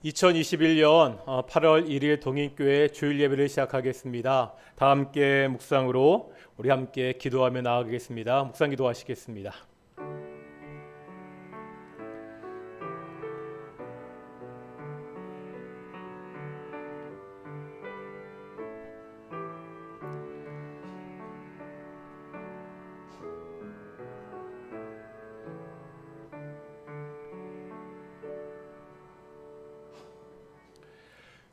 2021년 8월 1일 동인교회 주일 예배를 시작하겠습니다. 다 함께 묵상으로 우리 함께 기도하며 나아가겠습니다. 묵상 기도하시겠습니다.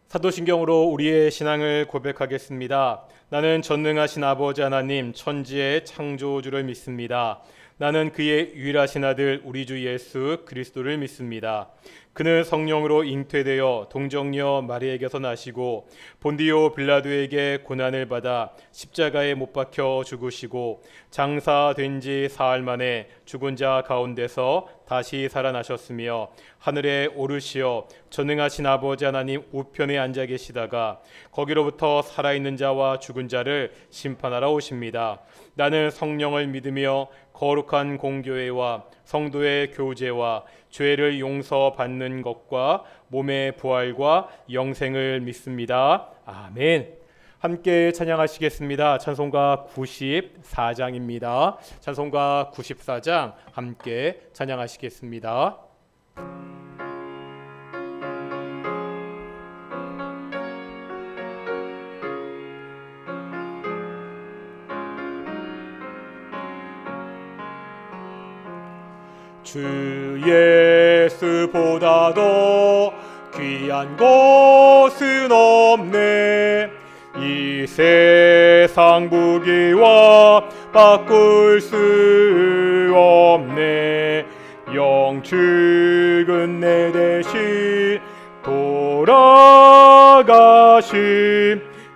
사도신경으로 우리의 신앙을 고백하겠습니다. 나는 전능하신 아버지 하나님 천지의 창조주를 믿습니다. 나는 그의 유일하신 아들 우리 주 예수 그리스도를 믿습니다. 그는 성령으로 잉태되어 동정녀 마리아에게서 나시고 본디오 빌라도에게 고난을 받아 십자가에 못 박혀 죽으시고 장사된 지 사흘 만에 죽은 자 가운데서 다시 살아나셨으며 하늘에 오르시어 전능하신 아버지 하나님 우편에 앉아 계시다가 거기로부터 살아있는 자와 죽은 자를 심판하러 오십니다. 나는 성령을 믿으며 거룩한 공교회와 성도의 교제와 죄를 용서받는 것과 몸의 부활과 영생을 믿습니다. 아멘. 함께 찬양하시겠습니다. 찬송가 94장입니다. 찬송가 94장 함께 찬양하시겠습니다. 주 예수보다도 귀한 것은 없네. 이 세상 무기와 바꿀 수 없네. 영축은 내 대신 돌아가신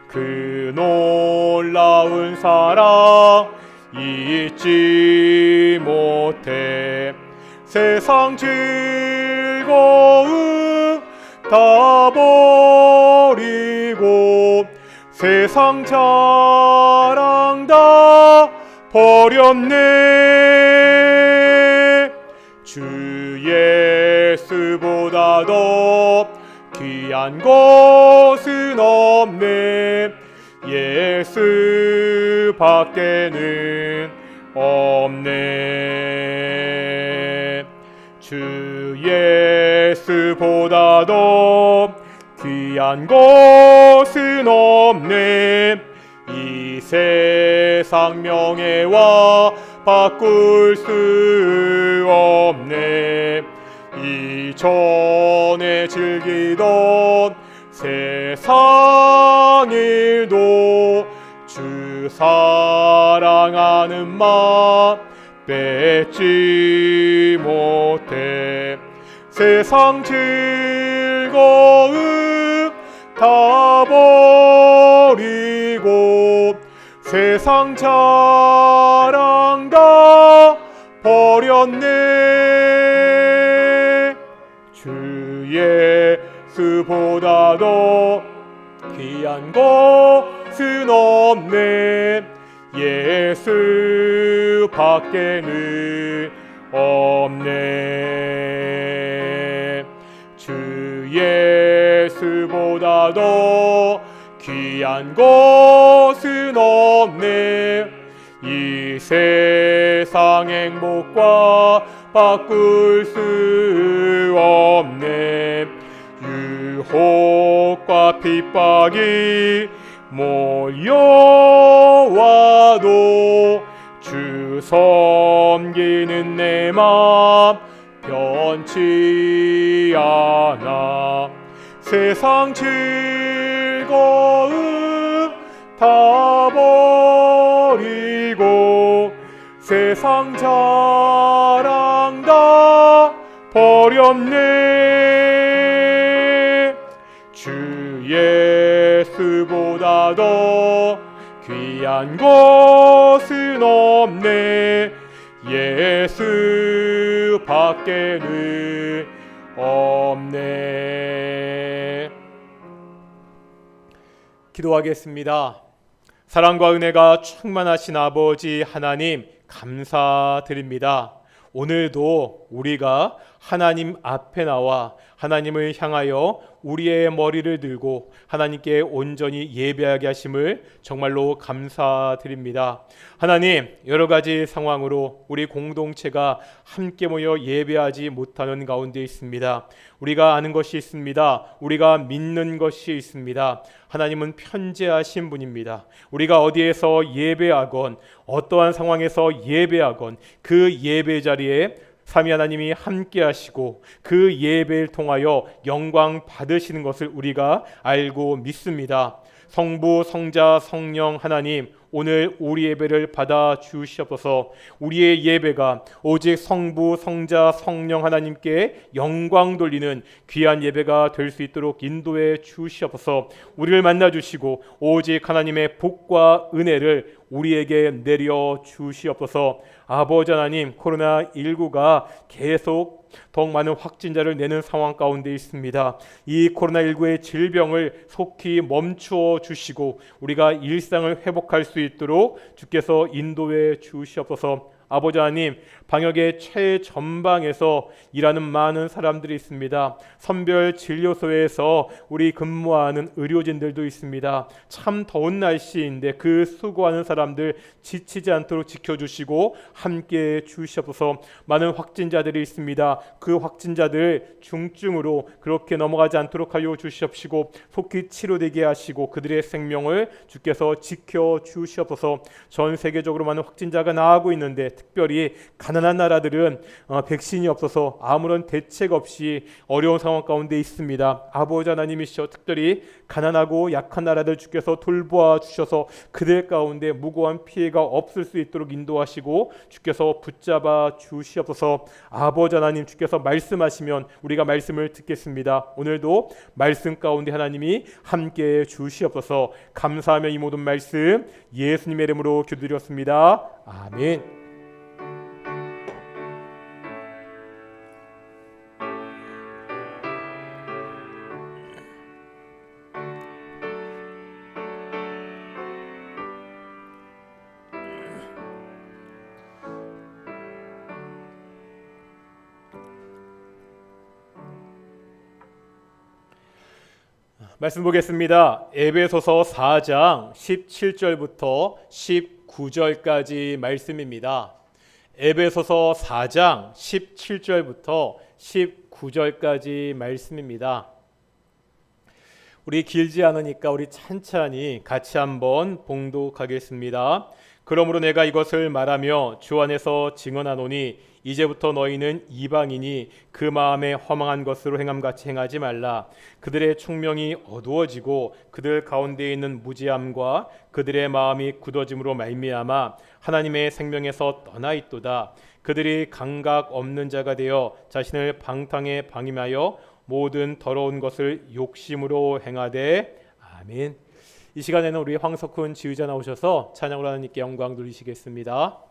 그 놀라운 사랑 잊지 못해. 세상 즐거움 다 버리고 세상 자랑 다 버렸네. 주 예수보다도 귀한 것은 없네. 예수 밖에는 없네. 주 예수보다도 귀한 것은 없네. 이 세상 명예와 바꿀 수 없네. 이전에 즐기던 세상 일도 주 사랑하는 마음 뺏지 못해. 세상 즐거움 다 버리고 세상 자랑 다 버렸네. 주 예수보다도 귀한 것은 없네. 예수 밖에는 없네. 주 예수보다도 귀한 것은 없네. 이 세상 행복과 바꿀 수 없네. 유혹과 핍박이 몰려와도 주 섬기는 내 맘 변치 않아. 세상 즐거움 다 버리고 세상 자랑 다 버렸네. 주 예수보다도 귀한 것은 없네. 예수 밖에는 없네. 기도하겠습니다. 사랑과 은혜가 충만하신 아버지 하나님 감사드립니다. 오늘도 우리가 하나님 앞에 나와 하나님을 향하여 우리의 머리를 들고 하나님께 온전히 예배하게 하심을 정말로 감사드립니다. 하나님, 여러 가지 상황으로 우리 공동체가 함께 모여 예배하지 못하는 가운데 있습니다. 우리가 아는 것이 있습니다. 우리가 믿는 것이 있습니다. 하나님은 편재하신 분입니다. 우리가 어디에서 예배하건 어떠한 상황에서 예배하건 그 예배 자리에 삼위 하나님이 함께 하시고 그 예배를 통하여 영광 받으시는 것을 우리가 알고 믿습니다. 성부, 성자, 성령 하나님, 오늘 우리 예배를 받아 주시옵소서. 우리의 예배가 오직 성부, 성자, 성령 하나님께 영광 돌리는 귀한 예배가 될 수 있도록 인도해 주시옵소서. 우리를 만나 주시고 오직 하나님의 복과 은혜를 우리에게 내려 주시옵소서. 아버지 하나님, 코로나19가 계속 더욱 많은 확진자를 내는 상황 가운데 있습니다. 이 코로나19의 질병을 속히 멈추어 주시고 우리가 일상을 회복할 수 있도록 주께서 인도해 주시옵소서. 아버지 하나님, 방역의 최전방에서 일하는 많은 사람들이 있습니다. 선별진료소에서 우리 근무하는 의료진들도 있습니다. 참 더운 날씨인데 그 수고하는 사람들 지치지 않도록 지켜주시고 함께해 주시옵소서. 많은 확진자들이 있습니다. 그 확진자들 중증으로 그렇게 넘어가지 않도록 하여 주시옵시고 속히 치료되게 하시고 그들의 생명을 주께서 지켜주시옵소서. 전 세계적으로 많은 확진자가 나오고 있는데 특별히 가난한 나라들은 백신이 없어서 아무런 대책 없이 어려운 상황 가운데 있습니다. 아버지 하나님이시여, 특별히 가난하고 약한 나라들 주께서 돌보아 주셔서 그들 가운데 무고한 피해가 없을 수 있도록 인도하시고 주께서 붙잡아 주시옵소서. 아버지 하나님, 주께서 말씀하시면 우리가 말씀을 듣겠습니다. 오늘도 말씀 가운데 하나님이 함께해 주시옵소서. 감사하며 이 모든 말씀 예수님의 이름으로 기도드렸습니다. 아멘. 말씀 보겠습니다. 에베소서 4장 17절부터 19절까지 말씀입니다. 에베소서 4장 17절부터 19절까지 말씀입니다. 우리 길지 않으니까 우리 찬찬히 같이 한번 봉독하겠습니다. 그러므로 내가 이것을 말하며 주 안에서 증언하노니 이제부터 너희는 이방인이 그 마음에 허망한 것으로 행함같이 행하지 말라. 그들의 총명이 어두워지고 그들 가운데 있는 무지함과 그들의 마음이 굳어짐으로 말미암아 하나님의 생명에서 떠나 있도다. 그들이 감각 없는 자가 되어 자신을 방탕에 방임하여 모든 더러운 것을 욕심으로 행하되. 아멘. 이 시간에는 우리 황석훈 지휘자 나오셔서 찬양으로 하나님께 영광 돌리시겠습니다.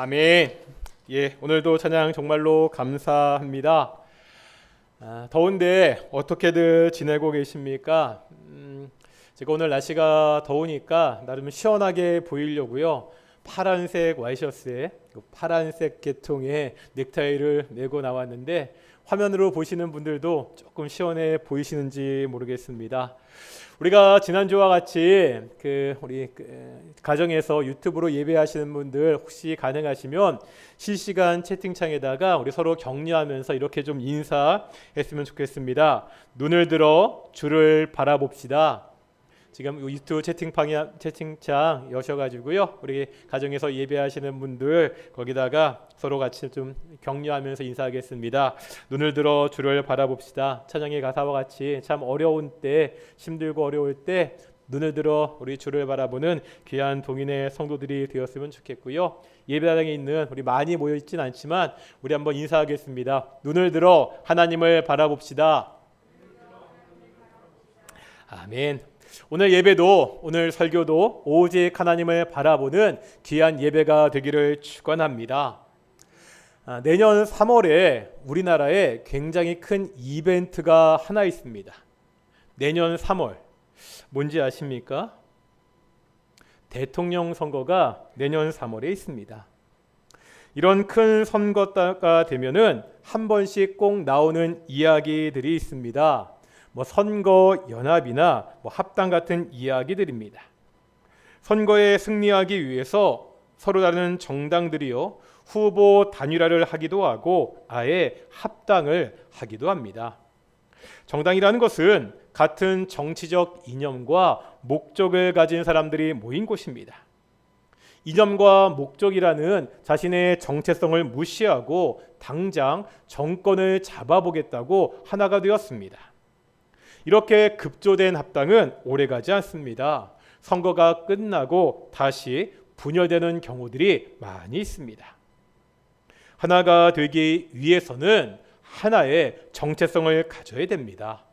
아멘. 예, 오늘도 찬양 정말로 감사합니다. 더운데 어떻게들 지내고 계십니까? 제가 오늘 날씨가 더우니까 나름 시원하게 보이려고요. 파란색 와이셔츠에 파란색 계통의 넥타이를 메고 나왔는데 화면으로 보시는 분들도 조금 시원해 보이시는지 모르겠습니다. 우리가 지난주와 같이 우리 가정에서 유튜브로 예배하시는 분들 혹시 가능하시면 실시간 채팅창에다가 우리 서로 격려하면서 이렇게 좀 인사했으면 좋겠습니다. 눈을 들어 주를 바라봅시다. 지금 유튜브 채팅창 여셔가지고요. 우리 가정에서 예배하시는 분들 거기다가 서로 같이 좀 격려하면서 인사하겠습니다. 눈을 들어 주를 바라봅시다. 찬양의 가사와 같이 참 어려운 때, 힘들고 어려울 때 눈을 들어 우리 주를 바라보는 귀한 동인의 성도들이 되었으면 좋겠고요. 예배당에 있는 우리 많이 모여 있진 않지만 우리 한번 인사하겠습니다. 눈을 들어 하나님을 바라봅시다. 아멘. 오늘 예배도 오늘 설교도 오직 하나님을 바라보는 귀한 예배가 되기를 축원합니다. 내년 3월에 우리나라에 굉장히 큰 이벤트가 하나 있습니다. 내년 3월 뭔지 아십니까? 대통령 선거가 내년 3월에 있습니다. 이런 큰 선거가 되면은 한 번씩 꼭 나오는 이야기들이 있습니다. 선거 연합이나 합당 같은 이야기들입니다. 선거에 승리하기 위해서 서로 다른 정당들이요 후보 단일화를 하기도 하고 아예 합당을 하기도 합니다. 정당이라는 것은 같은 정치적 이념과 목적을 가진 사람들이 모인 곳입니다. 이념과 목적이라는 자신의 정체성을 무시하고 당장 정권을 잡아보겠다고 하나가 되었습니다. 이렇게 급조된 합당은 오래가지 않습니다. 선거가 끝나고 다시 분열되는 경우들이 많이 있습니다. 하나가 되기 위해서는 하나의 정체성을 가져야 됩니다.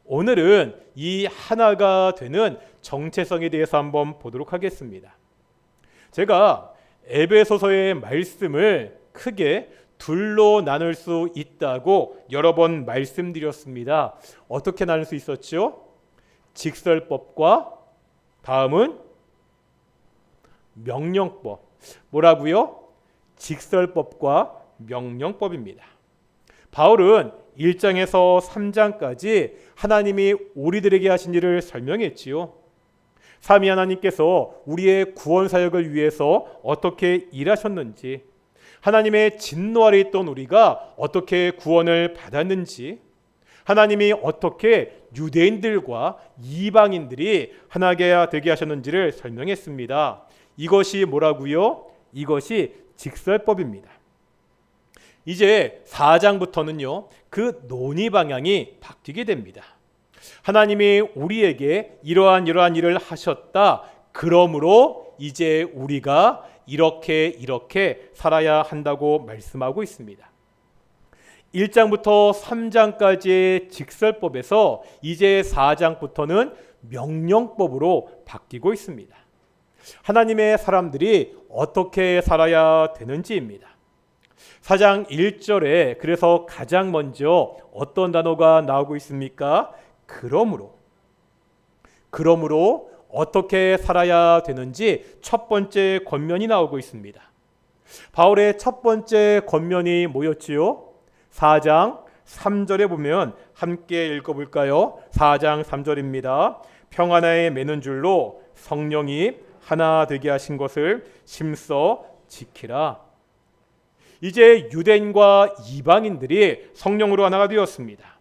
오늘은 이 하나가 되는 정체성에 대해서 한번 보도록 하겠습니다. 제가 에베소서의 말씀을 크게 둘로 나눌 수 있다고 여러 번 말씀드렸습니다. 어떻게 나눌 수 있었죠? 직설법과 다음은 명령법. 뭐라고요? 직설법과 명령법입니다. 바울은 1장에서 3장까지 하나님이 우리들에게 하신 일을 설명했지요. 삼위 하나님께서 우리의 구원 사역을 위해서 어떻게 일하셨는지, 하나님의 진노 아래 있던 우리가 어떻게 구원을 받았는지, 하나님이 어떻게 유대인들과 이방인들이 하나가 되게 하셨는지를 설명했습니다. 이것이 뭐라고요? 이것이 직설법입니다. 이제 4장부터는요 그 논의 방향이 바뀌게 됩니다. 하나님이 우리에게 이러한 일을 하셨다. 그러므로 이제 우리가 이렇게 살아야 한다고 말씀하고 있습니다. 1장부터 3장까지의 직설법에서 이제 4장부터는 명령법으로 바뀌고 있습니다. 하나님의 사람들이 어떻게 살아야 되는지입니다. 4장 1절에 그래서 가장 먼저 어떤 단어가 나오고 있습니까? 그러므로 어떻게 살아야 되는지 첫 번째 권면이 나오고 있습니다. 바울의 첫 번째 권면이 뭐였지요? 4장 3절에 보면 함께 읽어볼까요? 4장 3절입니다. 평안하에 매는 줄로 성령이 하나 되게 하신 것을 심써 지키라. 이제 유대인과 이방인들이 성령으로 하나가 되었습니다.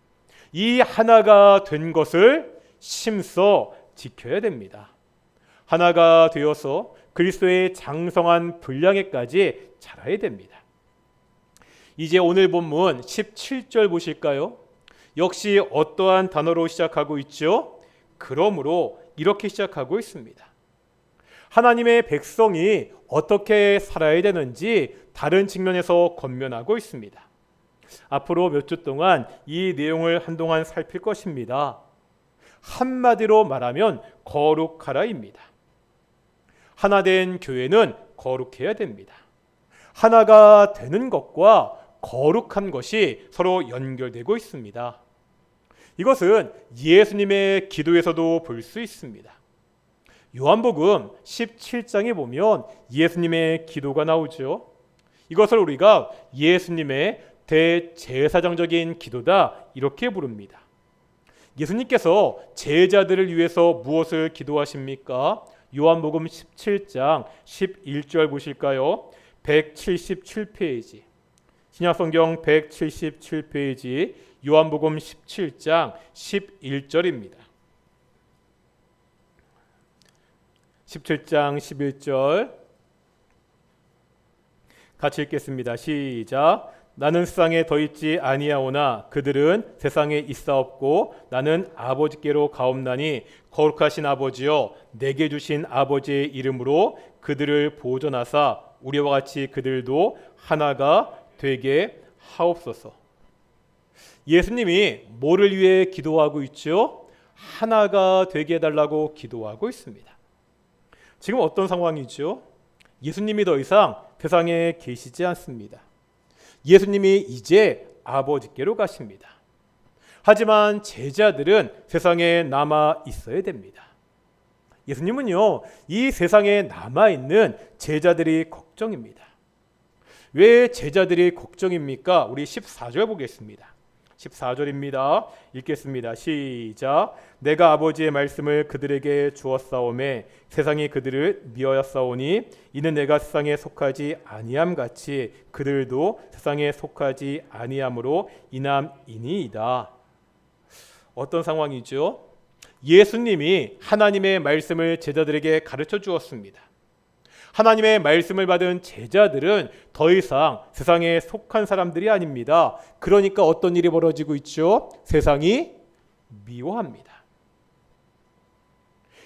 이 하나가 된 것을 심써 지켜야 됩니다. 하나가 되어서 그리스도의 장성한 분량에까지 자라야 됩니다. 이제 오늘 본문 17절 보실까요? 역시 어떠한 단어로 시작하고 있죠? 그러므로 이렇게 시작하고 있습니다. 하나님의 백성이 어떻게 살아야 되는지 다른 측면에서 권면하고 있습니다. 앞으로 몇 주 동안 이 내용을 한동안 살필 것입니다. 한마디로 말하면 거룩하라입니다. 하나된 교회는 거룩해야 됩니다. 하나가 되는 것과 거룩한 것이 서로 연결되고 있습니다. 이것은 예수님의 기도에서도 볼 수 있습니다. 요한복음 17장에 보면 예수님의 기도가 나오죠. 이것을 우리가 예수님의 대제사장적인 기도다 이렇게 부릅니다. 예수님께서 제자들을 위해서 무엇을 기도하십니까? 요한복음 17장 11절 보실까요? 177페이지 신약성경 177페이지 요한복음 17장 11절입니다. 17장 11절 같이 읽겠습니다. 시작. 나는 세상에 더 있지 아니하오나 그들은 세상에 있사옵고 나는 아버지께로 가옵나니 거룩하신 아버지여 내게 주신 아버지의 이름으로 그들을 보존하사 우리와 같이 그들도 하나가 되게 하옵소서. 예수님이 뭐를 위해 기도하고 있죠? 하나가 되게 해달라고 기도하고 있습니다. 지금 어떤 상황이죠? 예수님이 더 이상 세상에 계시지 않습니다. 예수님이 이제 아버지께로 가십니다. 하지만 제자들은 세상에 남아 있어야 됩니다. 예수님은요, 이 세상에 남아있는 제자들이 걱정입니다. 왜 제자들이 걱정입니까? 우리 14절 보겠습니다. 14절입니다. 읽겠습니다. 시작. 내가 아버지의 말씀을 그들에게 주었사오매 세상이 그들을 미워하였사오니 이는 내가 세상에 속하지 아니함 같이 그들도 세상에 속하지 아니함으로 인함이니이다. 어떤 상황이죠? 예수님이 하나님의 말씀을 제자들에게 가르쳐 주었습니다. 하나님의 말씀을 받은 제자들은 더 이상 세상에 속한 사람들이 아닙니다. 그러니까 어떤 일이 벌어지고 있죠? 세상이 미워합니다.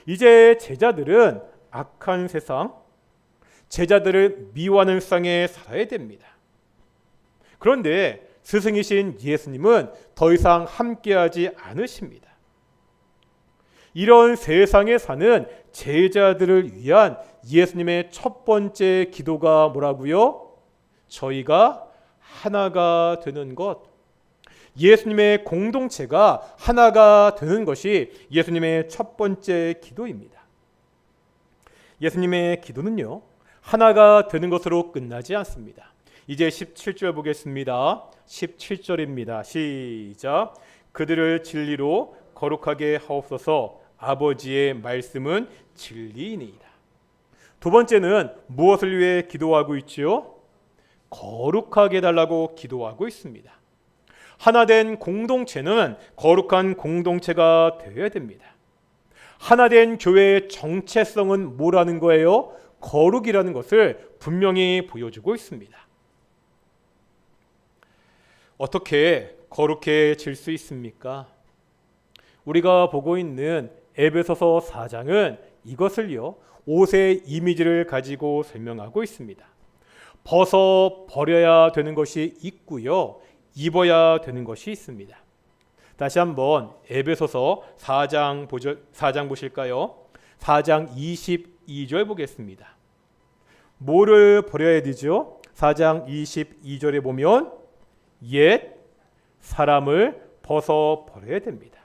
이제 제자들은 악한 세상, 제자들을 미워하는 세상에 살아야 됩니다. 그런데 스승이신 예수님은 더 이상 함께하지 않으십니다. 이런 세상에 사는 제자들을 위한 예수님의 첫 번째 기도가 뭐라고요? 저희가 하나가 되는 것. 예수님의 공동체가 하나가 되는 것이 예수님의 첫 번째 기도입니다. 예수님의 기도는요, 하나가 되는 것으로 끝나지 않습니다. 이제 17절 보겠습니다. 17절입니다. 시작. 그들을 진리로 거룩하게 하옵소서. 아버지의 말씀은 진리이니이다. 두 번째는 무엇을 위해 기도하고 있지요? 거룩하게 해달라고 기도하고 있습니다. 하나된 공동체는 거룩한 공동체가 되어야 됩니다. 하나된 교회의 정체성은 뭐라는 거예요? 거룩이라는 것을 분명히 보여주고 있습니다. 어떻게 거룩해질 수 있습니까? 우리가 보고 있는 에베소서 4장은 이것을요, 옷의 이미지를 가지고 설명하고 있습니다. 벗어 버려야 되는 것이 있고요, 입어야 되는 것이 있습니다. 다시 한번 에베소서 4장 보실까요? 4장 22절 보겠습니다. 뭐를 버려야 되죠? 4장 22절에 보면 옛 사람을 벗어 버려야 됩니다.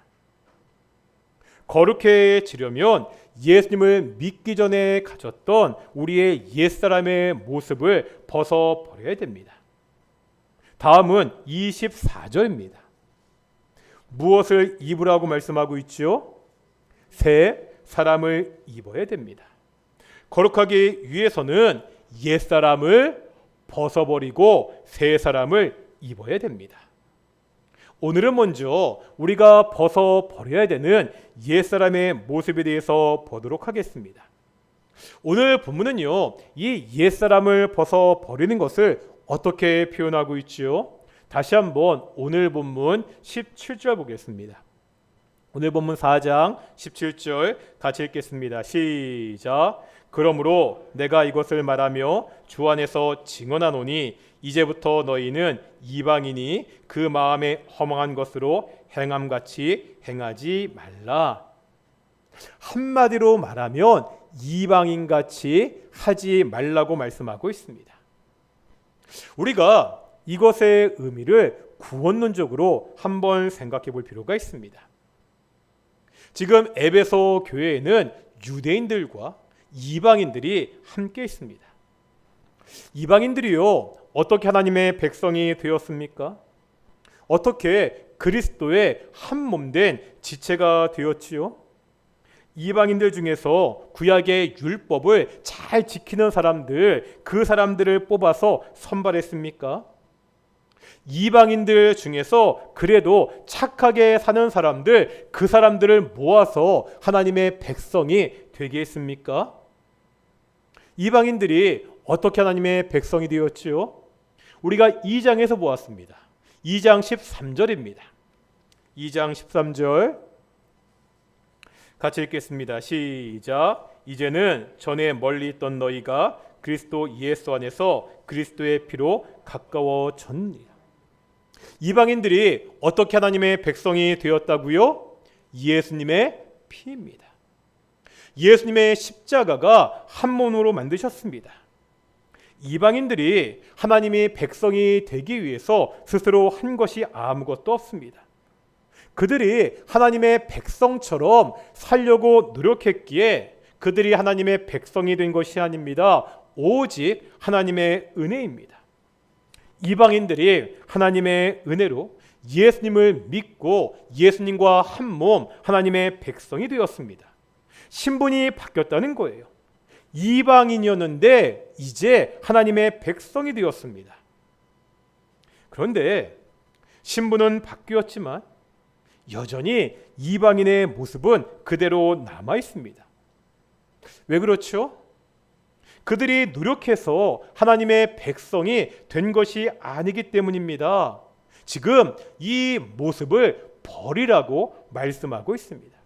거룩해지려면 예수님을 믿기 전에 가졌던 우리의 옛사람의 모습을 벗어 버려야 됩니다. 다음은 24절입니다. 무엇을 입으라고 말씀하고 있죠? 새 사람을 입어야 됩니다. 거룩하기 위해서는 옛사람을 벗어버리고 새 사람을 입어야 됩니다. 오늘은 먼저 우리가 벗어버려야 되는 옛사람의 모습에 대해서 보도록 하겠습니다. 오늘 본문은요, 이 옛사람을 벗어버리는 것을 어떻게 표현하고 있지요? 다시 한번 오늘 본문 17절 보겠습니다. 오늘 본문 4장 17절 같이 읽겠습니다. 시작. 그러므로 내가 이것을 말하며 주 안에서 증언하노니 이제부터 너희는 이방인이 그 마음에 허망한 것으로 행함같이 행하지 말라. 한마디로 말하면 이방인같이 하지 말라고 말씀하고 있습니다. 우리가 이것의 의미를 구원론적으로 한번 생각해 볼 필요가 있습니다. 지금 에베소 교회에는 유대인들과 이방인들이 함께 있습니다. 이방인들이요, 어떻게 하나님의 백성이 되었습니까? 어떻게 그리스도의 한 몸 된 지체가 되었지요? 이방인들 중에서 구약의 율법을 잘 지키는 사람들, 그 사람들을 뽑아서 선발했습니까? 이방인들 중에서 그래도 착하게 사는 사람들, 그 사람들을 모아서 하나님의 백성이 되게 했습니까? 이방인들이 어떻게 하나님의 백성이 되었지요? 우리가 2장에서 보았습니다. 2장 13절입니다. 2장 13절 같이 읽겠습니다. 시작. 이제는 전에 멀리 있던 너희가 그리스도 예수 안에서 그리스도의 피로 가까워졌느니라. 이방인들이 어떻게 하나님의 백성이 되었다고요? 예수님의 피입니다. 예수님의 십자가가 한 몸으로 만드셨습니다. 이방인들이 하나님의 백성이 되기 위해서 스스로 한 것이 아무것도 없습니다. 그들이 하나님의 백성처럼 살려고 노력했기에 그들이 하나님의 백성이 된 것이 아닙니다. 오직 하나님의 은혜입니다. 이방인들이 하나님의 은혜로 예수님을 믿고 예수님과 한 몸 하나님의 백성이 되었습니다. 신분이 바뀌었다는 거예요. 이방인이었는데 이제 하나님의 백성이 되었습니다. 그런데 신분은 바뀌었지만 여전히 이방인의 모습은 그대로 남아 있습니다. 왜 그렇죠? 그들이 노력해서 하나님의 백성이 된 것이 아니기 때문입니다. 지금 이 모습을 버리라고 말씀하고 있습니다.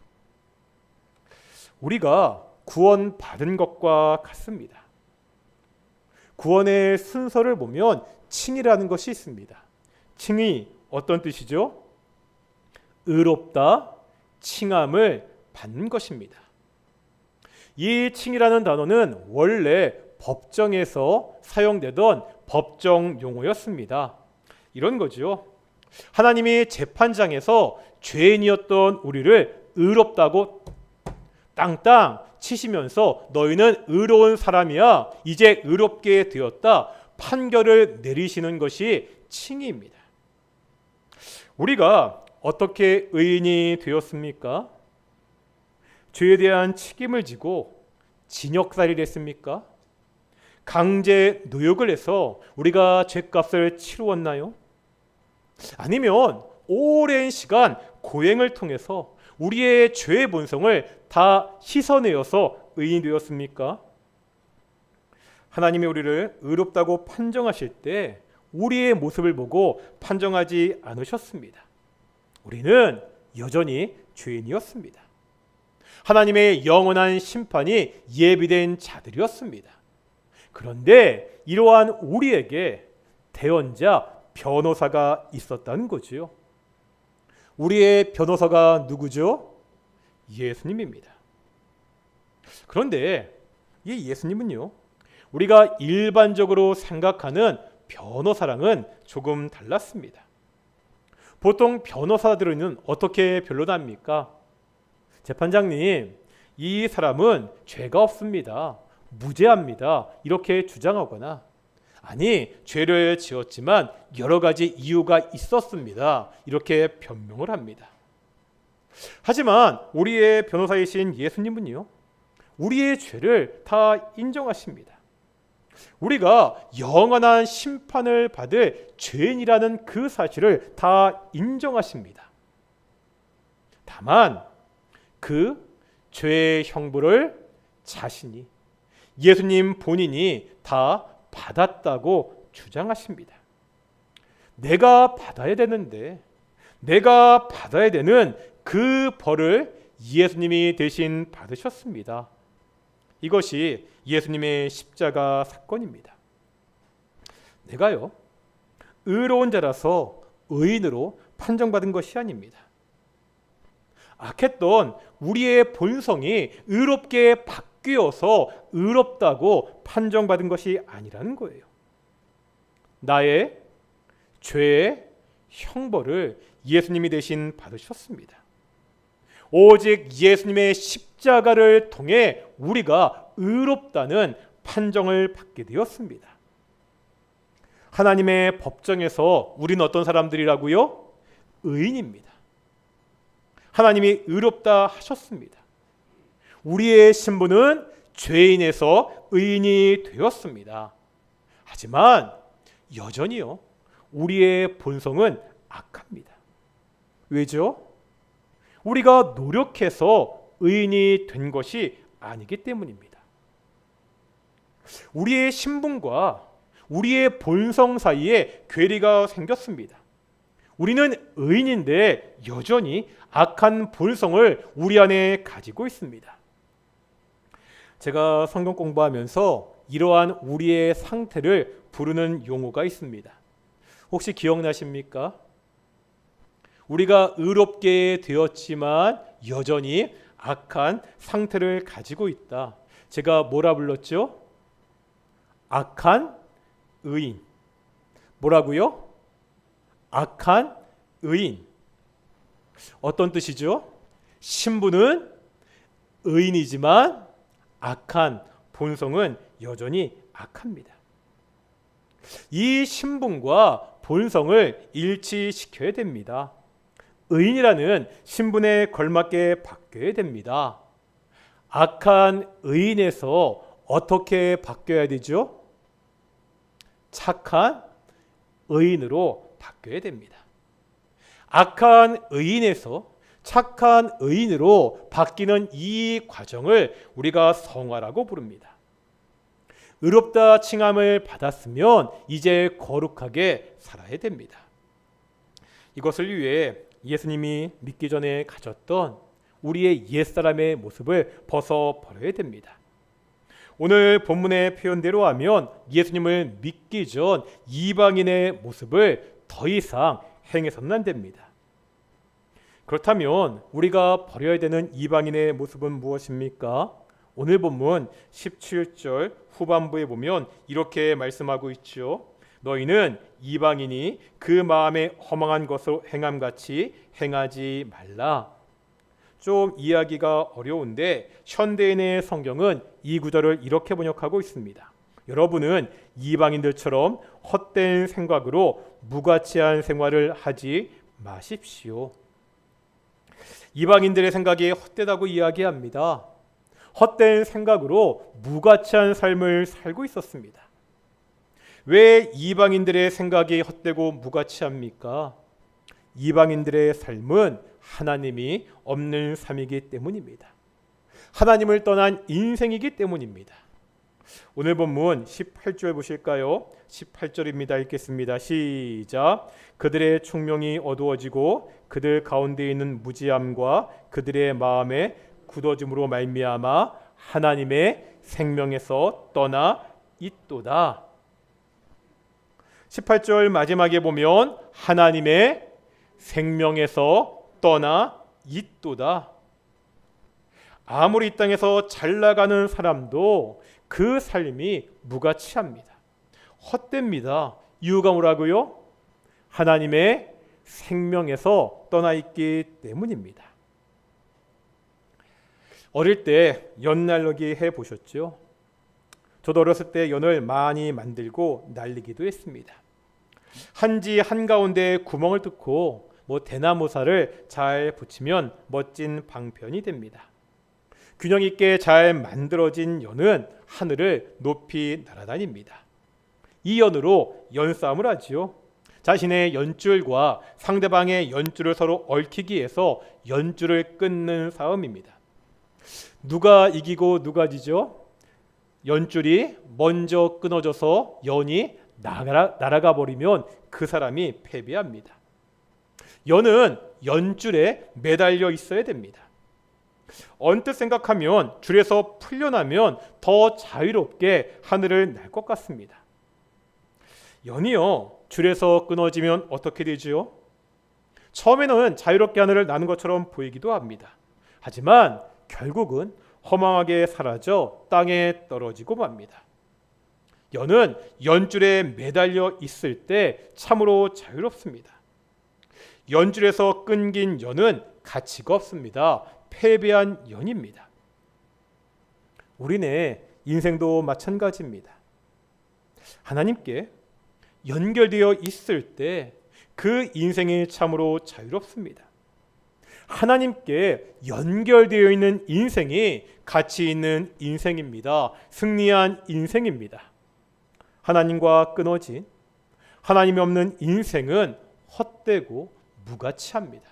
우리가 구원받은 것과 같습니다. 구원의 순서를 보면 칭이라는 것이 있습니다. 칭이 어떤 뜻이죠? 의롭다, 칭함을 받는 것입니다. 이 칭이라는 단어는 원래 법정에서 사용되던 법정 용어였습니다. 이런 거죠. 하나님이 재판장에서 죄인이었던 우리를 의롭다고 땅땅 치시면서 너희는 의로운 사람이야, 이제 의롭게 되었다, 판결을 내리시는 것이 칭의입니다. 우리가 어떻게 의인이 되었습니까? 죄에 대한 책임을 지고 징역살이를 했습니까? 강제 노역을 해서 우리가 죄값을 치루었나요? 아니면 오랜 시간 고행을 통해서 우리의 죄의 본성을 다 씻어내어서 의인이 되었습니까? 하나님이 우리를 의롭다고 판정하실 때 우리의 모습을 보고 판정하지 않으셨습니다. 우리는 여전히 죄인이었습니다. 하나님의 영원한 심판이 예비된 자들이었습니다. 그런데 이러한 우리에게 대언자, 변호사가 있었다는 거지요. 우리의 변호사가 누구죠? 예수님입니다. 그런데 이 예수님은요, 우리가 일반적으로 생각하는 변호사랑은 조금 달랐습니다. 보통 변호사들은 어떻게 변론합니까? 재판장님, 이 사람은 죄가 없습니다, 무죄합니다, 이렇게 주장하거나, 아니 죄를 지었지만 여러 가지 이유가 있었습니다, 이렇게 변명을 합니다. 하지만 우리의 변호사이신 예수님은요, 우리의 죄를 다 인정하십니다. 우리가 영원한 심판을 받을 죄인이라는 그 사실을 다 인정하십니다. 다만 그 죄의 형벌을 자신이, 예수님 본인이 다 받았다고 주장하십니다. 내가 받아야 되는데, 내가 받아야 되는 그 벌을 예수님이 대신 받으셨습니다. 이것이 예수님의 십자가 사건입니다. 내가요, 의로운 자라서 의인으로 판정받은 것이 아닙니다. 악했던 우리의 본성이 의롭게 바뀌어서 의롭다고 판정받은 것이 아니라는 거예요. 나의 죄의 형벌을 예수님이 대신 받으셨습니다. 오직 예수님의 십자가를 통해 우리가 의롭다는 판정을 받게 되었습니다. 하나님의 법정에서 우리는 어떤 사람들이라고요? 의인입니다. 하나님이 의롭다 하셨습니다. 우리의 신분은 죄인에서 의인이 되었습니다. 하지만 여전히요, 우리의 본성은 악합니다. 왜죠? 우리가 노력해서 의인이 된 것이 아니기 때문입니다. 우리의 신분과 우리의 본성 사이에 괴리가 생겼습니다. 우리는 의인인데 여전히 악한 본성을 우리 안에 가지고 있습니다. 제가 성경 공부하면서 이러한 우리의 상태를 부르는 용어가 있습니다. 혹시 기억나십니까? 우리가 의롭게 되었지만 여전히 악한 상태를 가지고 있다. 제가 뭐라 불렀죠? 악한 의인. 뭐라고요? 악한 의인. 어떤 뜻이죠? 신분은 의인이지만 악한 본성은 여전히 악합니다. 이 신분과 본성을 일치시켜야 됩니다. 의인이라는 신분에 걸맞게 바뀌어야 됩니다. 악한 의인에서 어떻게 바뀌어야 되죠? 착한 의인으로 바뀌어야 됩니다. 악한 의인에서 착한 의인으로 바뀌는 이 과정을 우리가 성화라고 부릅니다. 의롭다 칭함을 받았으면 이제 거룩하게 살아야 됩니다. 이것을 위해 예수님이 믿기 전에 가졌던 우리의 옛사람의 모습을 벗어버려야 됩니다. 오늘 본문의 표현대로 하면 예수님을 믿기 전 이방인의 모습을 더 이상 행해서는 안 됩니다. 그렇다면 우리가 버려야 되는 이방인의 모습은 무엇입니까? 오늘 본문 17절 후반부에 보면 이렇게 말씀하고 있죠. 너희는 이방인이 그 마음에 허망한 것을 행함같이 행하지 말라. 좀 이해하기가 어려운데 현대인의 성경은 이 구절을 이렇게 번역하고 있습니다. 여러분은 이방인들처럼 헛된 생각으로 무가치한 생활을 하지 마십시오. 이방인들의 생각이 헛되다고 이야기합니다. 헛된 생각으로 무가치한 삶을 살고 있었습니다. 왜 이방인들의 생각이 헛되고 무가치합니까? 이방인들의 삶은 하나님이 없는 삶이기 때문입니다. 하나님을 떠난 인생이기 때문입니다. 오늘 본문 18절 보실까요? 18절입니다. 읽겠습니다. 시작. 그들의 총명이 어두워지고 그들 가운데 있는 무지함과 그들의 마음에 굳어짐으로 말미암아 하나님의 생명에서 떠나 있도다. 18절 마지막에 보면 하나님의 생명에서 떠나 있도다. 아무리 이 땅에서 잘 나가는 사람도 그 삶이 무가치합니다. 헛됩니다. 이유가 뭐라고요? 하나님의 생명에서 떠나 있기 때문입니다. 어릴 때 연날르기 해보셨죠? 저도 어렸을 때 연을 많이 만들고 날리기도 했습니다. 한지 한가운데 구멍을 뚫고 대나무살을 잘 붙이면 멋진 방편이 됩니다. 균형 있게 잘 만들어진 연은 하늘을 높이 날아다닙니다. 이 연으로 연싸움을 하지요. 자신의 연줄과 상대방의 연줄을 서로 얽히기 위해서 연줄을 끊는 싸움입니다. 누가 이기고 누가 지죠? 연줄이 먼저 끊어져서 연이 날아가 버리면 그 사람이 패배합니다. 연은 연줄에 매달려 있어야 됩니다. 언뜻 생각하면 줄에서 풀려나면 더 자유롭게 하늘을 날 것 같습니다. 연이요, 줄에서 끊어지면 어떻게 되지요? 처음에는 자유롭게 하늘을 나는 것처럼 보이기도 합니다. 하지만 결국은 허망하게 사라져 땅에 떨어지고 맙니다. 여는 연줄에 매달려 있을 때 참으로 자유롭습니다. 연줄에서 끊긴 연은 가치가 없습니다. 패배한 연입니다. 우리네 인생도 마찬가지입니다. 하나님께 연결되어 있을 때 그 인생이 참으로 자유롭습니다. 하나님께 연결되어 있는 인생이 가치 있는 인생입니다. 승리한 인생입니다. 하나님과 끊어진 하나님이 없는 인생은 헛되고 무가치합니다.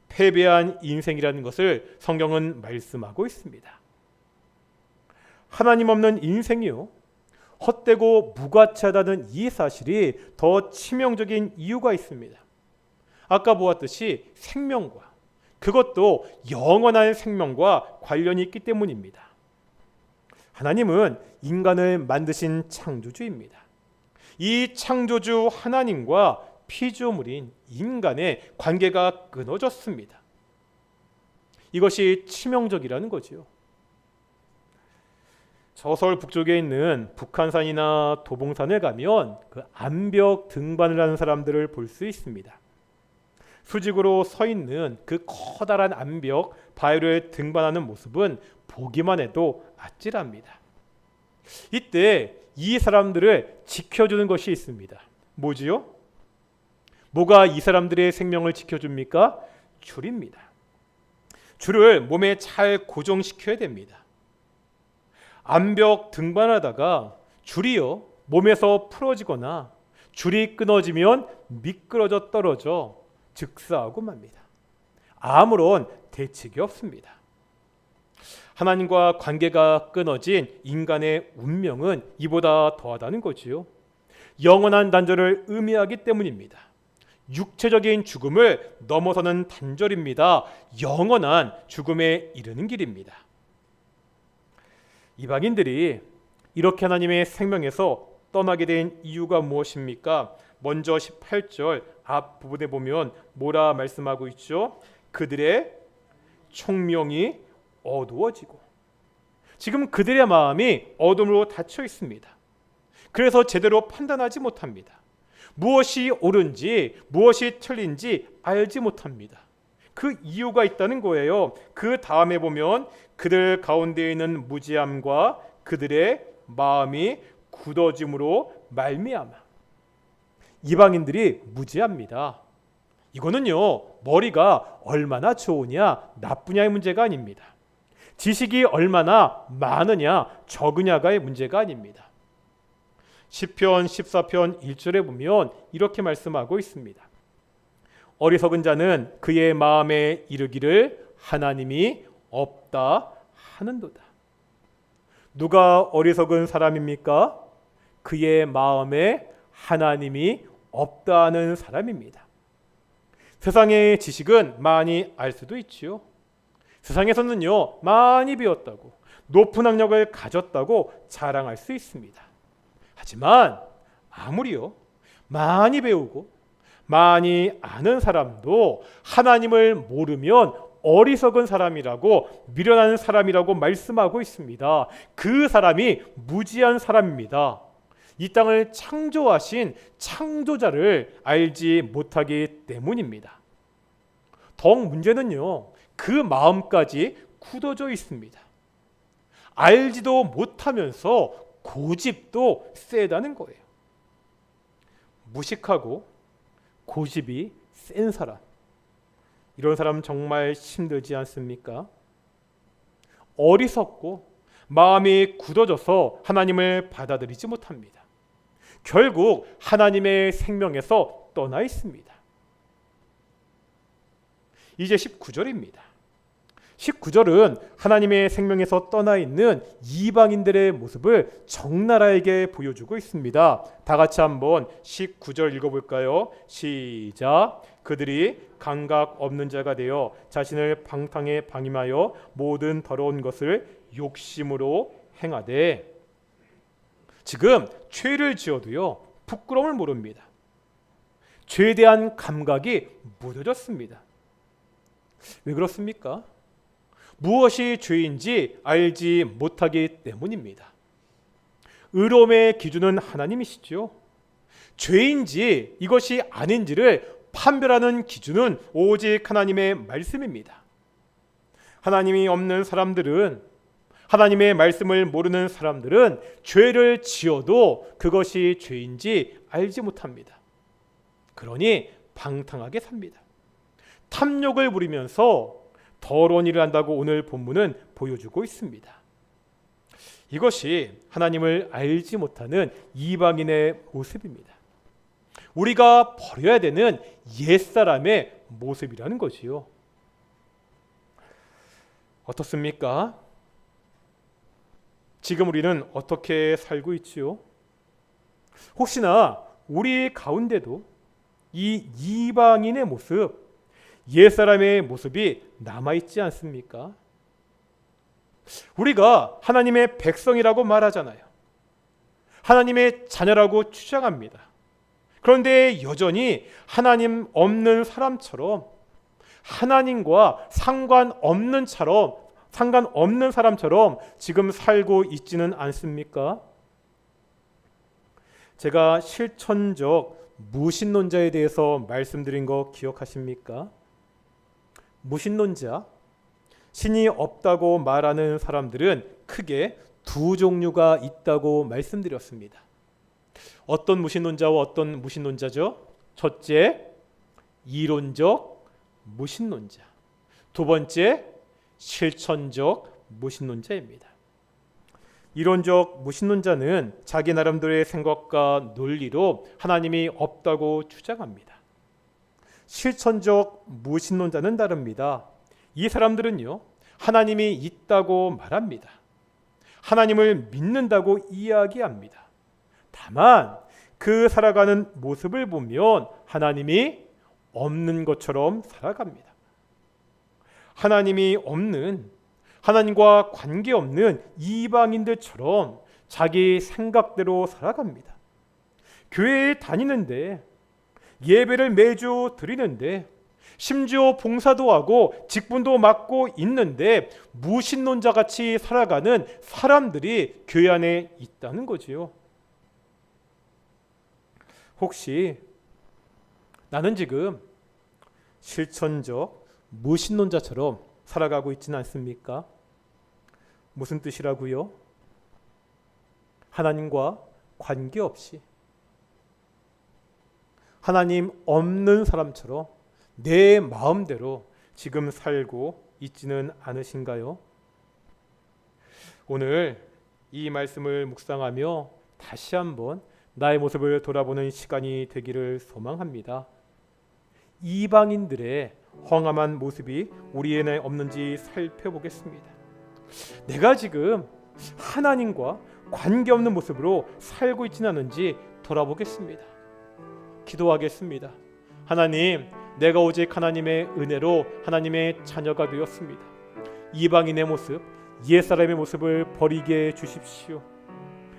패배한 인생이라는 것을 성경은 말씀하고 있습니다. 하나님 없는 인생이요, 헛되고 무가치하다는 이 사실이 더 치명적인 이유가 있습니다. 아까 보았듯이 생명과, 그것도 영원한 생명과 관련이 있기 때문입니다. 하나님은 인간을 만드신 창조주입니다. 이 창조주 하나님과 피조물인 인간의 관계가 끊어졌습니다. 이것이 치명적이라는 거지요. 저서울 북쪽에 있는 북한산이나 도봉산에 가면 그 암벽 등반을 하는 사람들을 볼 수 있습니다. 수직으로 서 있는 그 커다란 암벽 바위를 등반하는 모습은 보기만 해도 아찔합니다. 이때 이 사람들을 지켜주는 것이 있습니다. 뭐지요? 뭐가 이 사람들의 생명을 지켜줍니까? 줄입니다. 줄을 몸에 잘 고정시켜야 됩니다. 암벽 등반하다가 줄이요 몸에서 풀어지거나 줄이 끊어지면 미끄러져 떨어져 즉사하고 맙니다. 아무런 대책이 없습니다. 하나님과 관계가 끊어진 인간의 운명은 이보다 더하다는 거지요. 영원한 단절을 의미하기 때문입니다. 육체적인 죽음을 넘어서는 단절입니다. 영원한 죽음에 이르는 길입니다. 이방인들이 이렇게 하나님의 생명에서 떠나게 된 이유가 무엇입니까? 먼저 18절 앞부분에 보면 뭐라 말씀하고 있죠? 그들의 총명이 어두워지고, 지금 그들의 마음이 어둠으로 닫혀 있습니다. 그래서 제대로 판단하지 못합니다. 무엇이 옳은지 무엇이 틀린지 알지 못합니다. 그 이유가 있다는 거예요. 그 다음에 보면 그들 가운데 있는 무지함과 그들의 마음이 굳어짐으로 말미암아. 이방인들이 무지합니다. 이거는요 머리가 얼마나 좋으냐 나쁘냐의 문제가 아닙니다. 지식이 얼마나 많으냐 적으냐가의 문제가 아닙니다. 시편 14편 1절에 보면 이렇게 말씀하고 있습니다. 어리석은 자는 그의 마음에 이르기를 하나님이 없다 하는도다. 누가 어리석은 사람입니까? 그의 마음에 하나님이 없다는 사람입니다. 세상의 지식은 많이 알 수도 있지요. 세상에서는요 많이 배웠다고, 높은 학력을 가졌다고 자랑할 수 있습니다. 하지만 아무리요 많이 배우고 많이 아는 사람도 하나님을 모르면 어리석은 사람이라고, 미련한 사람이라고 말씀하고 있습니다. 그 사람이 무지한 사람입니다. 이 땅을 창조하신 창조자를 알지 못하기 때문입니다. 더욱 문제는요 그 마음까지 굳어져 있습니다. 알지도 못하면서 고집도 세다는 거예요. 무식하고 고집이 센 사람, 이런 사람 정말 힘들지 않습니까? 어리석고 마음이 굳어져서 하나님을 받아들이지 못합니다. 결국 하나님의 생명에서 떠나 있습니다. 이제 19절입니다. 19절은 하나님의 생명에서 떠나 있는 이방인들의 모습을 적나라하게 보여주고 있습니다. 다 같이 한번 19절 읽어볼까요? 시작. 그들이 감각 없는 자가 되어 자신을 방탕에 방임하여 모든 더러운 것을 욕심으로 행하되. 지금 죄를 지어도요 부끄러움을 모릅니다. 죄에 대한 감각이 무뎌졌습니다. 왜 그렇습니까? 무엇이 죄인지 알지 못하기 때문입니다. 의로움의 기준은 하나님이시죠. 죄인지 이것이 아닌지를 판별하는 기준은 오직 하나님의 말씀입니다. 하나님이 없는 사람들은, 하나님의 말씀을 모르는 사람들은 죄를 지어도 그것이 죄인지 알지 못합니다. 그러니 방탕하게 삽니다. 탐욕을 부리면서 더러운 일을 한다고 오늘 본문은 보여주고 있습니다. 이것이 하나님을 알지 못하는 이방인의 모습입니다. 우리가 버려야 되는 옛사람의 모습이라는 거지요. 어떻습니까? 지금 우리는 어떻게 살고 있지요? 혹시나 우리 가운데도 이 이방인의 모습, 옛사람의 모습이 남아있지 않습니까? 우리가 하나님의 백성이라고 말하잖아요. 하나님의 자녀라고 주장합니다. 그런데 여전히 하나님 없는 사람처럼, 하나님과 상관없는 사람처럼 지금 살고 있지는 않습니까? 제가 실천적 무신론자에 대해서 말씀드린 거 기억하십니까? 무신론자, 신이 없다고 말하는 사람들은 크게 두 종류가 있다고 말씀드렸습니다. 어떤 무신론자와 어떤 무신론자죠? 첫째, 이론적 무신론자. 두 번째, 실천적 무신론자입니다. 이론적 무신론자는 자기 나름대로의 생각과 논리로 하나님이 없다고 주장합니다. 실천적 무신론자는 다릅니다. 이 사람들은요, 하나님이 있다고 말합니다. 하나님을 믿는다고 이야기합니다. 다만 그 살아가는 모습을 보면 하나님이 없는 것처럼 살아갑니다. 하나님이 없는, 하나님과 관계없는 이방인들처럼 자기 생각대로 살아갑니다. 교회에 다니는데, 예배를 매주 드리는데, 심지어 봉사도 하고 직분도 맡고 있는데 무신론자같이 살아가는 사람들이 교회 안에 있다는 거지요. 혹시 나는 지금 실천적 무신론자처럼 살아가고 있지는 않습니까? 무슨 뜻이라고요? 하나님과 관계없이 하나님 없는 사람처럼 내 마음대로 지금 살고 있지는 않으신가요? 오늘 이 말씀을 묵상하며 다시 한번 나의 모습을 돌아보는 시간이 되기를 소망합니다. 이방인들의 험함한 모습이 우리 안에 없는지 살펴보겠습니다. 내가 지금 하나님과 관계없는 모습으로 살고 있지는 않은지 돌아보겠습니다. 기도하겠습니다. 하나님, 내가 오직 하나님의 은혜로 하나님의 자녀가 되었습니다. 이방인의 모습, 옛사람의 모습을 버리게 해 주십시오.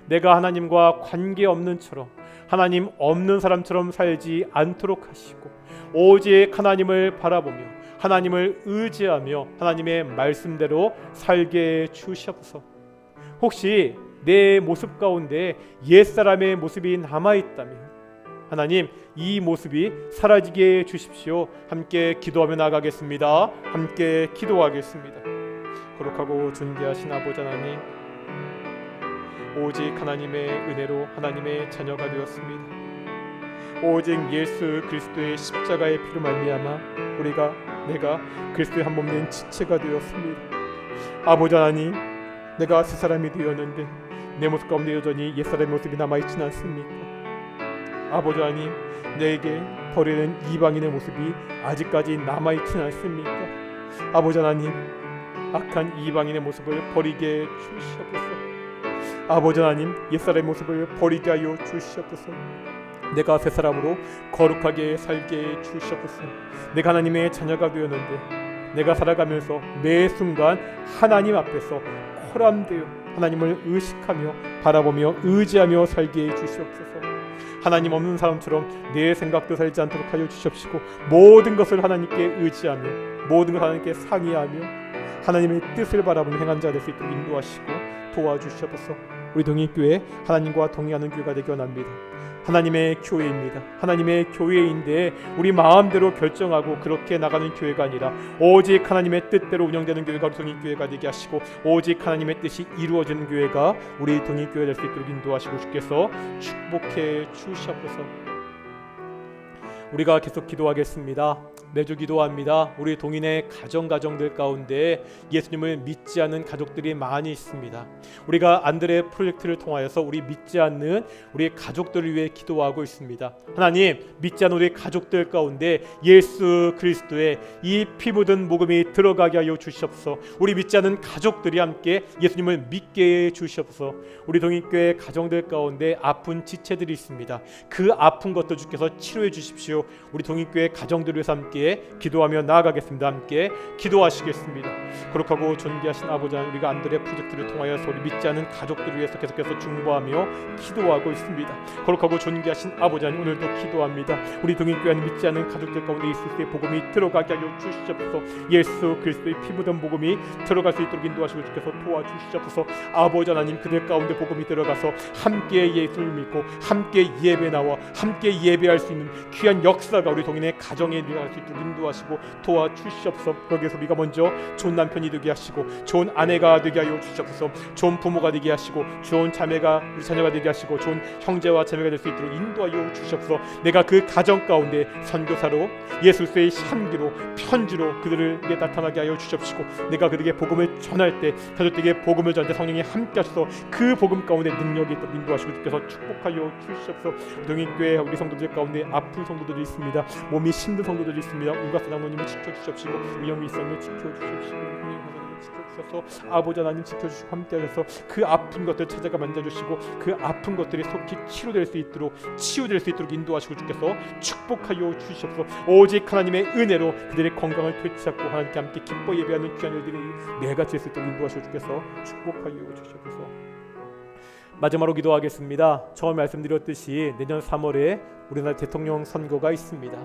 내가 하나님과 관계없는 처럼, 하나님 없는 사람처럼 살지 않도록 하시고 오직 하나님을 바라보며 하나님을 의지하며 하나님의 말씀대로 살게 해 주시옵소서. 혹시 내 모습 가운데 옛사람의 모습이 남아있다면 하나님, 이 모습이 사라지게 해 주십시오. 함께 기도하며 나가겠습니다. 함께 기도하겠습니다. 거룩하고 존귀하신 아버지 하나님, 오직 하나님의 은혜로 하나님의 자녀가 되었습니다. 오직 예수 그리스도의 십자가의 피로 말미암아 내가 그리스도의 한 몸 된 지체가 되었습니다. 아버지 하나님, 내가 새 사람이 되었는데 내 모습 가운데 여전히 옛사람의 모습이 남아있지는 않습니까? 아버지 하나님, 내게 버리는 이방인의 모습이 아직까지 남아있지는 않습니까? 아버지 하나님, 악한 이방인의 모습을 버리게 주시옵소서. 아버지 하나님, 옛사람의 모습을 버리게 하여 주시옵소서. 내가 새 사람으로 거룩하게 살게 주시옵소서. 내가 하나님의 자녀가 되었는데 내가 살아가면서 매 순간 하나님 앞에서 코람되어 하나님을 의식하며 바라보며 의지하며 살게 해 주시옵소서. 하나님 없는 사람처럼 내 생각도 살지 않도록 하여 주시옵시고 모든 것을 하나님께 의지하며 모든 것을 하나님께 상의하며 하나님의 뜻을 바라보는 행한 자 될 수 있도록 인도하시고 도와주시옵소서. 우리 동일교회 하나님과 동행하는 교회가 되기 원합니다. 하나님의 교회입니다. 하나님의 교회인데 우리 마음대로 결정하고 그렇게 나가는 교회가 아니라 오직 하나님의 뜻대로 운영되는 교회가 우리 동일교회가 되게 하시고 오직 하나님의 뜻이 이루어지는 교회가 우리 동일교회 될 수 있도록 인도하시고 주께서 축복해 주시옵소서. 우리가 계속 기도하겠습니다. 매주 기도합니다. 우리 동인의 가정들 가운데 예수님을 믿지 않는 가족들이 많이 있습니다. 우리가 안드레 프로젝트를 통하여서 우리 믿지 않는 우리 가족들을 위해 기도하고 있습니다. 하나님, 믿지 않는 우리 가족들 가운데 예수 그리스도의 이 피 묻은 복음이 들어가게 하여 주시옵소서. 우리 믿지 않는 가족들이 함께 예수님을 믿게 해 주시옵소서. 우리 동인교회 가정들 가운데 아픈 지체들이 있습니다. 그 아픈 것도 주께서 치료해 주십시오. 우리 동인교회 가정들을 위해서 함께 기도하며 나아가겠습니다. 함께 기도하시겠습니다. 거룩하고 존귀하신 아버지 하나님, 우리가 안드레 프로젝트를 통하여서 우리 믿지 않는 가족들을 위해서 계속해서 중보하며 기도하고 있습니다. 거룩하고 존귀하신 아버지 하나님, 오늘도 기도합니다. 우리 동인교회 안에 믿지 않는 가족들 가운데 예수 그리스도의 복음이 들어가게 하여 주시옵소서. 예수 그리스도의 피 묻은 복음이 들어갈 수 있도록 인도하시고 주께서 도와주시옵소서. 아버지 하나님, 그들 가운데 복음이 들어가서 함께 예수를 믿고 함께 예배 나와 함께 예배할 수 있는 귀한 역사가 우리 동인의 가정에 일어날 수 있도록 인도하시고 도와주시옵소서. 거기에서 우리가 먼저 좋은 남편이 되게 하시고 좋은 아내가 되게 하여 주시옵소서. 좋은 부모가 되게 하시고 좋은 자매가 우리 자녀가 되게 하시고 좋은 형제와 자매가 될 수 있도록 인도하여 주시옵소서. 내가 그 가정 가운데 선교사로 예수의 향기로 편지로 그들에게 나타나게 하여 주시옵시고 내가 그들에게 복음을 전할 때 가족들에게 복음을 전할 때 성령이 함께 하셔서 그 복음 가운데 능력이 있도록 인도하시고 주께서 축복하여 주시옵소서. 동인교회 우리 성도들 가운데 아픈 성도들이 있습니다. 몸이 힘든 성도들이 있습니다. 울가스 장로님을 지켜주시옵시고 우영미 이사님을 지켜주시옵시고 홍영사님을 지켜주셔서 아버지 하나님 지켜주시고 함께하셔서 그 아픈 것들 찾아가 만져주시고 그 아픈 것들이 속히 치료될 수 있도록 인도하시고 주께서 축복하여 주시옵소서. 오직 하나님의 은혜로 그들의 건강을 되찾고 하나님께 함께 기뻐 예배하는 귀한 일들이 매일같이 될 수 있도록 인도하시고 주께서 축복하여 주시옵소서. 마지막으로 기도하겠습니다. 처음 말씀드렸듯이 내년 3월에 우리나라 대통령 선거가 있습니다.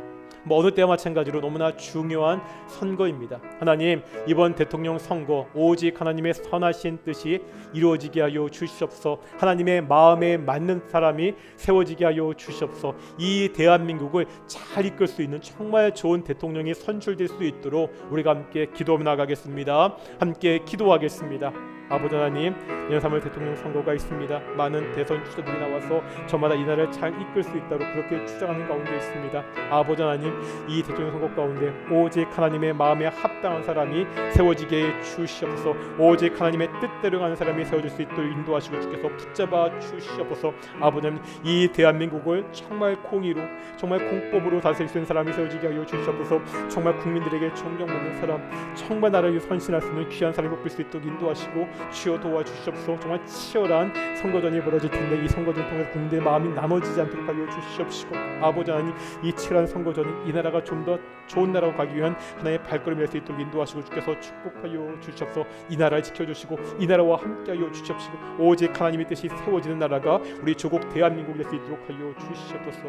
어느 때와 마찬가지로 너무나 중요한 선거입니다. 하나님, 이번 대통령 선거 오직 하나님의 선하신 뜻이 이루어지게 하여 주시옵소서. 하나님의 마음에 맞는 사람이 세워지게 하여 주시옵소서. 이 대한민국을 잘 이끌 수 있는 정말 좋은 대통령이 선출될 수 있도록 우리가 함께 기도하며 나가겠습니다. 함께 기도하겠습니다. 아버지 하나님, 내년 3월 대통령 선거가 있습니다. 많은 대선 주자들이 나와서 저마다 이 나라를 잘 이끌 수 있도록 그렇게 주장하는 가운데 있습니다. 아버지 하나님, 이 대통령 선거 가운데 오직 하나님의 마음에 합당한 사람이 세워지게 주시옵소서. 오직 하나님의 뜻대로 가는 사람이 세워질 수 있도록 인도하시고 주께서 붙잡아 주시옵소서. 아버지 하나님, 이 대한민국을 정말 공의로 정말 공법으로 다스릴 수 있는 사람이 세워지게 하여 주시옵소서. 정말 국민들에게 존경받는 사람, 정말 나라를 위해 헌신할 수 있는 귀한 사람이 뽑힐 수 있도록 인도하시고 주여 도와주시옵소서. 정말 치열한 선거전이 벌어질 텐데 이 선거전 통해서 국민들의 마음이 나눠지지 않도록 하여 주시옵시고 아버지 하나님, 이 치열한 선거전이 이 나라가 좀 더 좋은 나라로 가기 위한 하나의 발걸음이 될 수 있도록 인도하시고 주께서 축복하여 주시옵소서. 이 나라를 지켜주시고 이 나라와 함께하여 주시옵시고 오직 하나님의 뜻이 세워지는 나라가 우리 조국 대한민국이 될 수 있도록 하여 주시옵소서.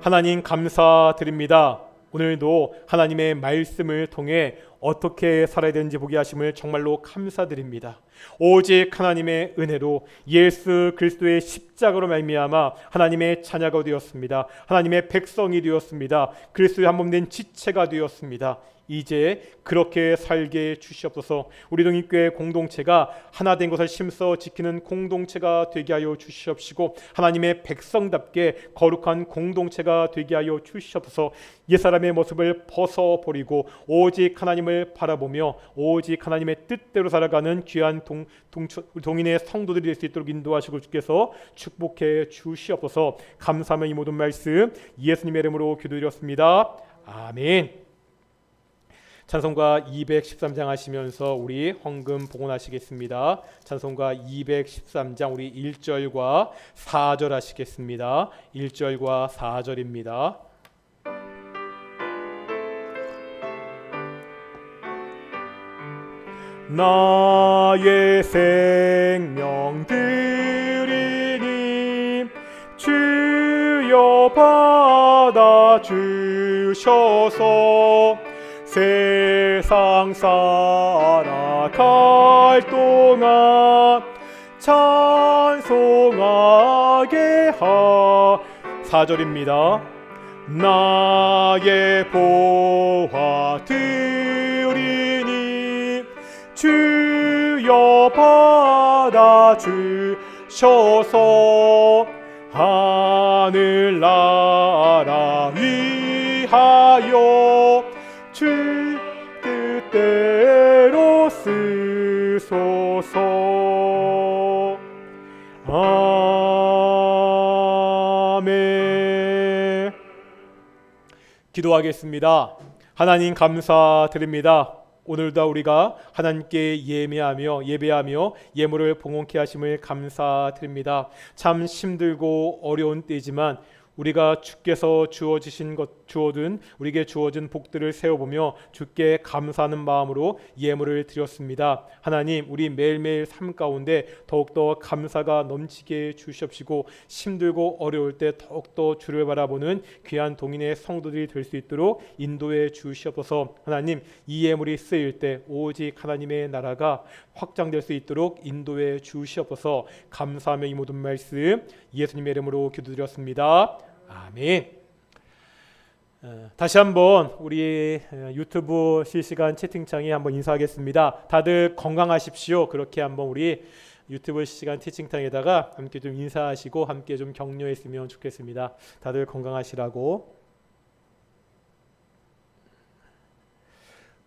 하나님 감사드립니다. 오늘도 하나님의 말씀을 통해 어떻게 살아야 되는지 보게 하심을 정말로 감사드립니다. 오직 하나님의 은혜로 예수 그리스도의 십자가로 말미암아 하나님의 자녀가 되었습니다. 하나님의 백성이 되었습니다. 그리스도의 한 몸 된 지체가 되었습니다. 이제 그렇게 살게 주시옵소서. 우리 동인교회 공동체가 하나 된 것을 심써 지키는 공동체가 되게 하여 주시옵시고 하나님의 백성답게 거룩한 공동체가 되게 하여 주시옵소서. 옛사람의 모습을 벗어버리고 오직 하나님을 바라보며 오직 하나님의 뜻대로 살아가는 귀한 동인의 성도들이 될 수 있도록 인도하시고 주께서 축복해 주시옵소서. 감사하며 이 모든 말씀 예수님의 이름으로 기도드렸습니다. 아멘. 찬송가 213장 하시면서 우리 헌금 봉헌하시겠습니다. 찬송가 213장 우리 1절과 4절 하시겠습니다. 1절과 4절입니다. 나의 생명 드리니 주여 받아 주셔서 세상 살아갈 동안 찬송하게 하 4절입니다. 나의 보화 드리니 주여 받아주셔서 하늘나라 위하여 주 뜻대로 쓰소서. 아멘. 기도하겠습니다. 하나님 감사드립니다. 오늘도 우리가 하나님께 예배하며 예물을 봉헌케 하심을 감사드립니다. 참 힘들고 어려운 때지만 우리가 주께서 우리에게 주어진 복들을 세워보며 주께 감사하는 마음으로 예물을 드렸습니다. 하나님, 우리 매일매일 삶 가운데 더욱더 감사가 넘치게 주시옵시고 힘들고 어려울 때 더욱더 주를 바라보는 귀한 동인의 성도들이 될 수 있도록 인도해 주시옵소서. 하나님, 이 예물이 쓰일 때 오직 하나님의 나라가 확장될 수 있도록 인도해 주시옵소서. 감사하며 이 모든 말씀 예수님의 이름으로 기도드렸습니다. 아멘. 다시 한번 우리 유튜브 실시간 채팅창에 한번 인사하겠습니다. 다들 건강하십시오. 그렇게 한번 우리 유튜브 실시간 채팅창에다가 함께 좀 인사하시고 함께 좀 격려했으면 좋겠습니다. 다들 건강하시라고.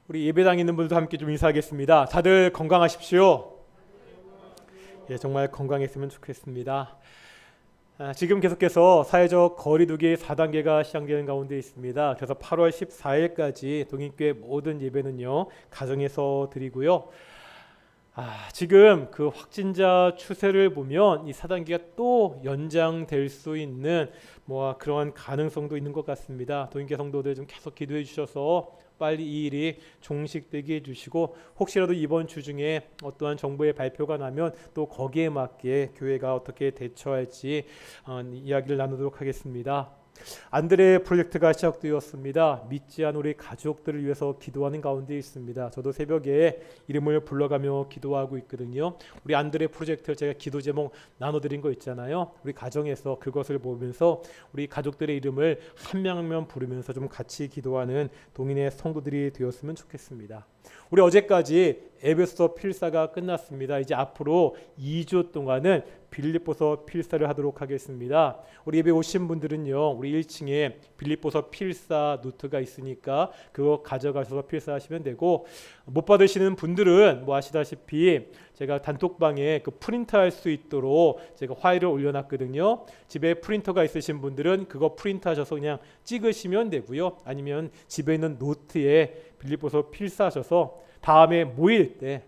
우리 예배당에 있는 분들도 함께 좀 인사하겠습니다. 다들 건강하십시오. 예, 정말 건강했으면 좋겠습니다. 지금 계속해서 사회적 거리두기 4단계가 시행되는 가운데 있습니다. 그래서 8월 14일까지 동인교회 모든 예배는요 가정에서 드리고요. 지금 그 확진자 추세를 보면 이 4단계가 또 연장될 수 있는 그러한 가능성도 있는 것 같습니다. 동인교회 성도들 좀 계속 기도해 주셔서 빨리 이 일이 종식되게 해주시고, 혹시라도 이번 주 중에 어떠한 정부의 발표가 나면 또 거기에 맞게 교회가 어떻게 대처할지 이야기를 나누도록 하겠습니다. 안드레 프로젝트가 시작되었습니다. 믿지 않은 우리 가족들을 위해서 기도하는 가운데 있습니다. 저도 새벽에 이름을 불러가며 기도하고 있거든요. 우리 안드레 프로젝트 제가 기도 제목 나눠드린 거 있잖아요. 우리 가정에서 그것을 보면서 우리 가족들의 이름을 한 명 한 명 부르면서 좀 같이 기도하는 동인의 성도들이 되었으면 좋겠습니다. 우리 어제까지 에베소 필사가 끝났습니다. 이제 앞으로 2주 동안은 빌립보서 필사를 하도록 하겠습니다. 우리 예배 오신 분들은요, 우리 1층에 빌립보서 필사 노트가 있으니까 그거 가져가셔서 필사하시면 되고, 못 받으시는 분들은 아시다시피 제가 단톡방에 그 프린트할 수 있도록 제가 파일을 올려놨거든요. 집에 프린터가 있으신 분들은 그거 프린트하셔서 그냥 찍으시면 되고요. 아니면 집에 있는 노트에 빌립보서 필사하셔서 다음에 모일 때,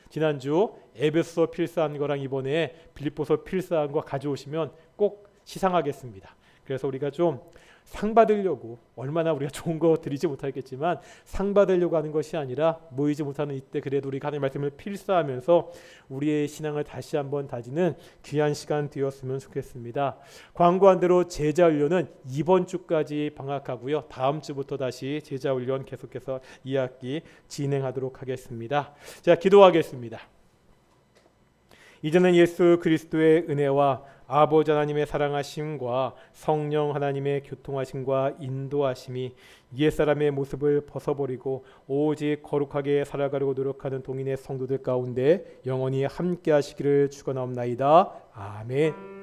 지난주 에베소 필사한 거랑 이번에 빌립보서 필사한 거 가져오시면 꼭 시상하겠습니다. 그래서 우리가 좀 상 받으려고, 얼마나 우리가 좋은 거 드리지 못하겠지만 상 받으려고 하는 것이 아니라 모이지 못하는 이때 그래도 우리 하나님의 말씀을 필사하면서 우리의 신앙을 다시 한번 다지는 귀한 시간 되었으면 좋겠습니다. 광고한 대로 제자훈련은 이번 주까지 방학하고요. 다음 주부터 다시 제자훈련 계속해서 2학기 진행하도록 하겠습니다. 제가 기도하겠습니다. 이제는 예수 그리스도의 은혜와 아버지 하나님의 사랑하심과 성령 하나님의 교통하심과 인도하심이 옛사람의 모습을 벗어버리고 오직 거룩하게 살아가려고 노력하는 동인의 성도들 가운데 영원히 함께 하시기를 축원하옵나이다. 아멘.